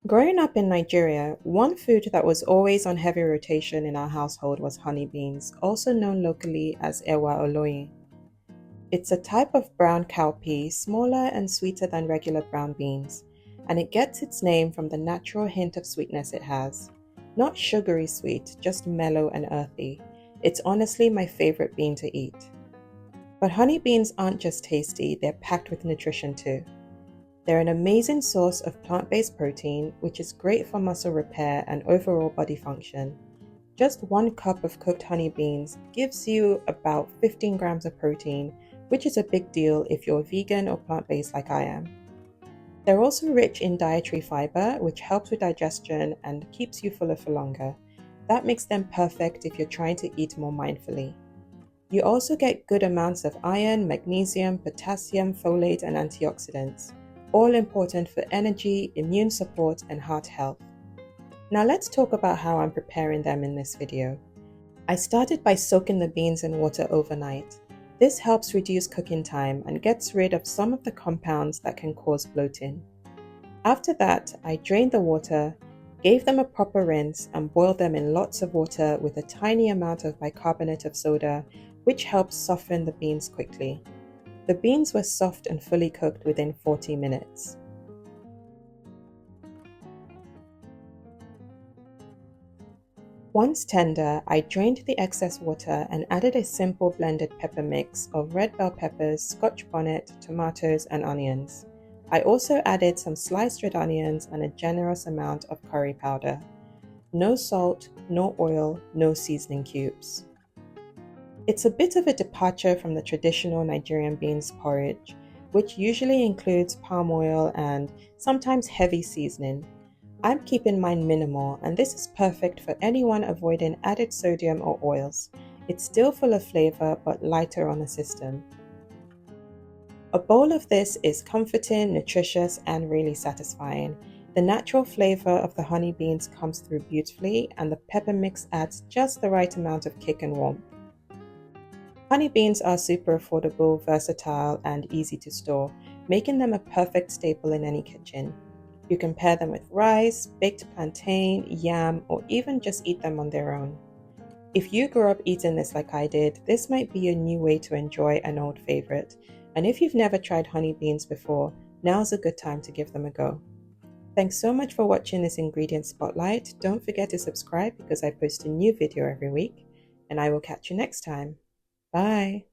Growing up in Nigeria, one food that was always on heavy rotation in our household was honey beans, also known locally as oloyin. It's a type of brown cowpea, smaller and sweeter than regular brown beans, and it gets its name from the natural hint of sweetness it has. Not sugary sweet, just mellow and earthy. It's honestly my favorite bean to eat. But honey beans aren't just tasty, they're packed with nutrition too. They're an amazing source of plant-based protein, which is great for muscle repair and overall body function. Just 1 cup of cooked honey beans gives you about 15 grams of protein, which is a big deal if you're vegan or plant-based like I am. They're also rich in dietary fibre, which helps with digestion and keeps you fuller for longer. That makes them perfect if you're trying to eat more mindfully. You also get good amounts of iron, magnesium, potassium, folate, and antioxidants, all important for energy, immune support, and heart health. Now let's talk about how I'm preparing them in this video. I started by soaking the beans in water overnight. This helps reduce cooking time and gets rid of some of the compounds that can cause bloating. After that, I drained the water, gave them a proper rinse, and boiled them in lots of water with a tiny amount of bicarbonate of soda, which helps soften the beans quickly. The beans were soft and fully cooked within 40 minutes. Once tender, I drained the excess water and added a simple blended pepper mix of red bell peppers, scotch bonnet, tomatoes, and onions. I also added some sliced red onions and a generous amount of curry powder. No salt, no oil, no seasoning cubes. It's a bit of a departure from the traditional Nigerian beans porridge, which usually includes palm oil and sometimes heavy seasoning. I'm keeping mine minimal, and this is perfect for anyone avoiding added sodium or oils. It's still full of flavor but lighter on the system. A bowl of this is comforting, nutritious, and really satisfying. The natural flavor of the honey beans comes through beautifully, and the pepper mix adds just the right amount of kick and warmth. Honey beans are super affordable, versatile, and easy to store, making them a perfect staple in any kitchen. You can pair them with rice, baked plantain, yam, or even just eat them on their own. If you grew up eating this like I did, this might be a new way to enjoy an old favorite. And if you've never tried honey beans before, now's a good time to give them a go. Thanks so much for watching this ingredient spotlight. Don't forget to subscribe because I post a new video every week, and I will catch you next time. Bye.